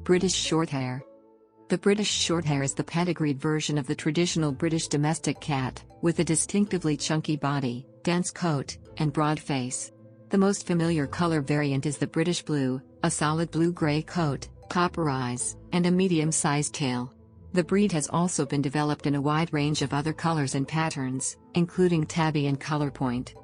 British Shorthair. The British Shorthair is the pedigreed version of the traditional British domestic cat, with a distinctively chunky body, dense coat, and broad face. The most familiar color variant is the British Blue, a solid blue-gray coat, copper eyes, and a medium-sized tail. The breed has also been developed in a wide range of other colors and patterns, including tabby and colorpoint.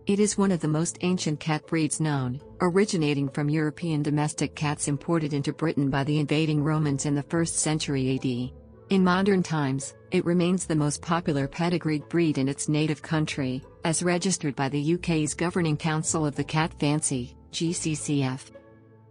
It is one of the most ancient cat breeds known, originating from European domestic cats imported into Britain by the invading Romans in the 1st century AD. In modern times, it remains the most popular pedigreed breed in its native country, as registered by the UK's Governing Council of the Cat Fancy, GCCF.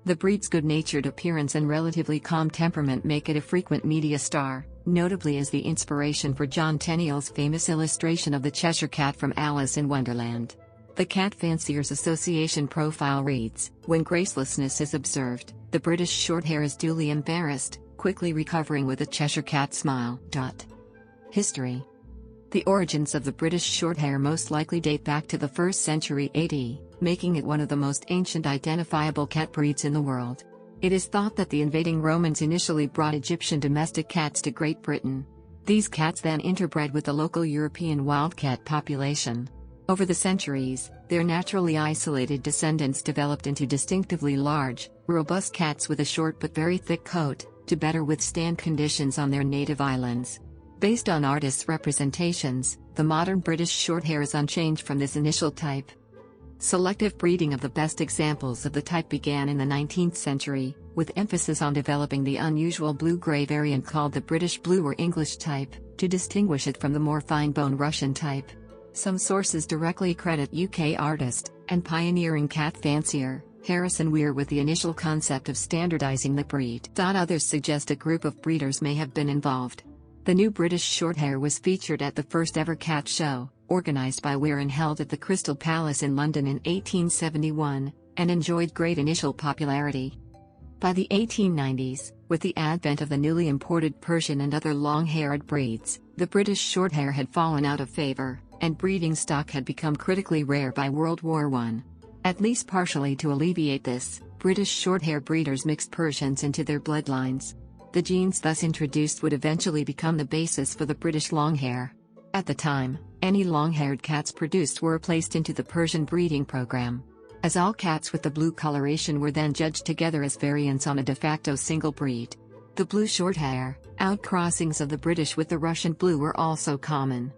The breed's good-natured appearance and relatively calm temperament make it a frequent media star, notably as the inspiration for John Tenniel's famous illustration of the Cheshire Cat from Alice in Wonderland. The Cat Fanciers Association profile reads, "When gracelessness is observed, the British Shorthair is duly embarrassed, quickly recovering with a Cheshire Cat smile." History. The origins of the British Shorthair most likely date back to the 1st century AD, making it one of the most ancient identifiable cat breeds in the world. It is thought that the invading Romans initially brought Egyptian domestic cats to Great Britain. These cats then interbred with the local European wildcat population. Over the centuries, their naturally isolated descendants developed into distinctively large, robust cats with a short but very thick coat, to better withstand conditions on their native islands. Based on artists' representations, the modern British Shorthair is unchanged from this initial type. Selective breeding of the best examples of the type began in the 19th century, with emphasis on developing the unusual blue-gray variant called the British Blue or English type, to distinguish it from the more fine-bone Russian type. Some sources directly credit UK artist and pioneering cat fancier Harrison Weir with the initial concept of standardizing the breed. Others suggest a group of breeders may have been involved. The new British Shorthair was featured at the first ever cat show, organized by Weir and held at the Crystal Palace in London in 1871, and enjoyed great initial popularity. By the 1890s, with the advent of the newly imported Persian and other long-haired breeds, the British Shorthair had fallen out of favor, and breeding stock had become critically rare by World War I. At least partially to alleviate this, British Shorthair breeders mixed Persians into their bloodlines. The genes thus introduced would eventually become the basis for the British Longhair. At the time, any long-haired cats produced were placed into the Persian breeding program. As all cats with the blue coloration were then judged together as variants on a de facto single breed. The blue Shorthair, outcrossings of the British with the Russian Blue were also common.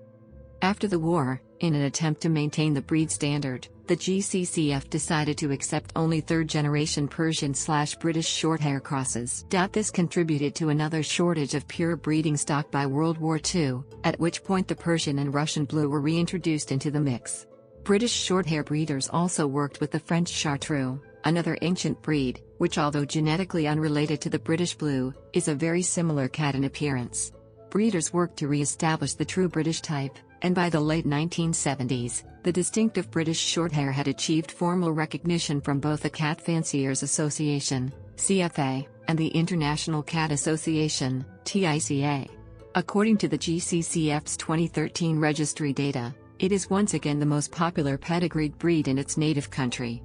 After the war, in an attempt to maintain the breed standard, the GCCF decided to accept only third-generation Persian/British Shorthair crosses. This contributed to another shortage of pure breeding stock by World War II, at which point the Persian and Russian Blue were reintroduced into the mix. British Shorthair breeders also worked with the French Chartreux, another ancient breed, which although genetically unrelated to the British Blue, is a very similar cat in appearance. Breeders worked to re-establish the true British type, and by the late 1970s, the distinctive British Shorthair had achieved formal recognition from both the Cat Fanciers Association, CFA, and the International Cat Association, TICA. According to the GCCF's 2013 registry data, it is once again the most popular pedigreed breed in its native country.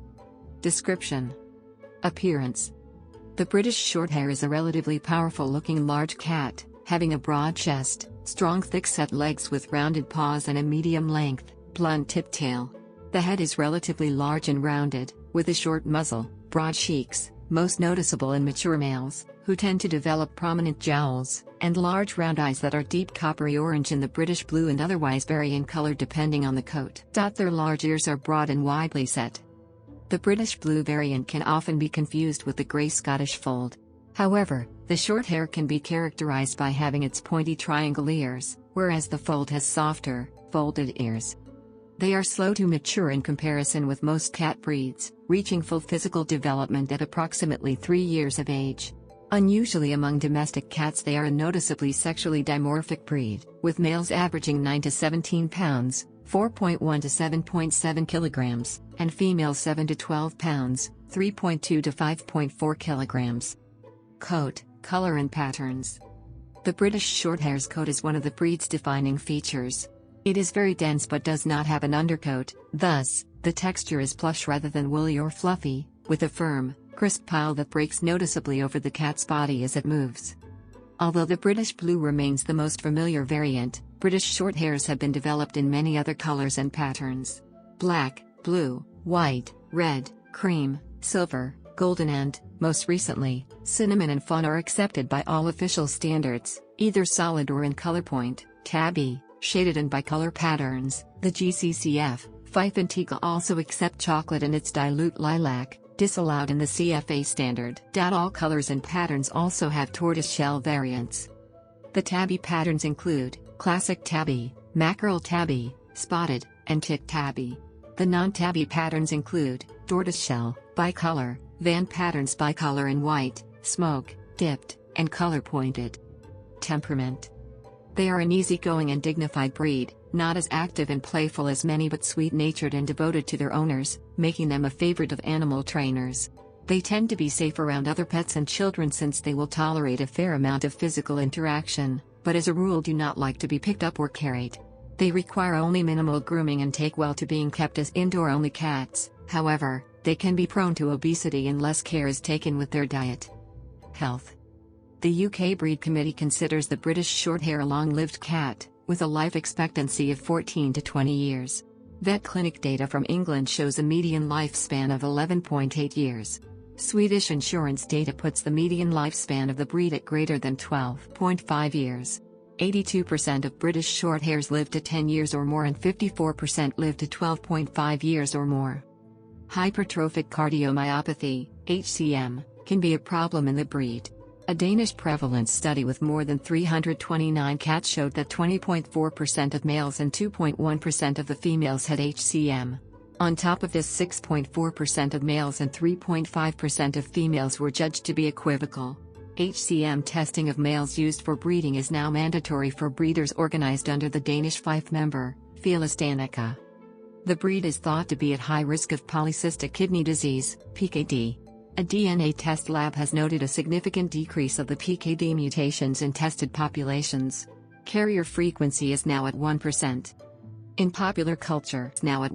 Description. Appearance. The British Shorthair is a relatively powerful-looking large cat, having a broad chest, strong thick-set legs with rounded paws and a medium-length, blunt-tipped tail. The head is relatively large and rounded, with a short muzzle, broad cheeks, most noticeable in mature males, who tend to develop prominent jowls, and large round eyes that are deep coppery orange in the British Blue and otherwise vary in color depending on the coat. Their large ears are broad and widely set. The British Blue variant can often be confused with the grey Scottish fold. However, the Shorthair can be characterized by having its pointy triangle ears, whereas the fold has softer, folded ears. They are slow to mature in comparison with most cat breeds, reaching full physical development at approximately 3 years of age. Unusually among domestic cats, they are a noticeably sexually dimorphic breed, with males averaging 9 to 17 pounds, 4.1 to 7.7 kilograms, and females 7 to 12 pounds, 3.2 to 5.4 kilograms. Coat, color and patterns. The British Shorthair's coat is one of the breed's defining features. It is very dense but does not have an undercoat, thus, the texture is plush rather than woolly or fluffy, with a firm, crisp pile that breaks noticeably over the cat's body as it moves. Although the British Blue remains the most familiar variant, British Shorthairs have been developed in many other colors and patterns. Black, blue, white, red, cream, silver, golden and, most recently, cinnamon and fawn are accepted by all official standards, either solid or in colorpoint, tabby, shaded and bicolor patterns. The GCCF, Fife and Tika also accept chocolate and its dilute lilac, disallowed in the CFA standard. All colors and patterns also have tortoiseshell variants. The tabby patterns include classic tabby, mackerel tabby, spotted, and tick tabby. The non-tabby patterns include tortoiseshell, bicolor, van patterns bicolor and white, smoke, dipped, and color-pointed. Temperament. They are an easygoing and dignified breed, not as active and playful as many but sweet-natured and devoted to their owners, making them a favorite of animal trainers. They tend to be safe around other pets and children since they will tolerate a fair amount of physical interaction, but as a rule do not like to be picked up or carried. They require only minimal grooming and take well to being kept as indoor-only cats. However, they can be prone to obesity unless care is taken with their diet. Health. The UK Breed Committee considers the British Shorthair a long-lived cat, with a life expectancy of 14 to 20 years. Vet clinic data from England shows a median lifespan of 11.8 years. Swedish insurance data puts the median lifespan of the breed at greater than 12.5 years. 82% of British Shorthairs live to 10 years or more and 54% live to 12.5 years or more. Hypertrophic cardiomyopathy, HCM, can be a problem in the breed. A Danish prevalence study with more than 329 cats showed that 20.4% of males and 2.1% of the females had HCM. On top of this, 6.4% of males and 3.5% of females were judged to be equivocal. HCM testing of males used for breeding is now mandatory for breeders organized under the Danish five-member, Felis Danica. The breed is thought to be at high risk of polycystic kidney disease, PKD. A DNA test lab has noted a significant decrease of the PKD mutations in tested populations. Carrier frequency is now at 1%. In popular culture, now at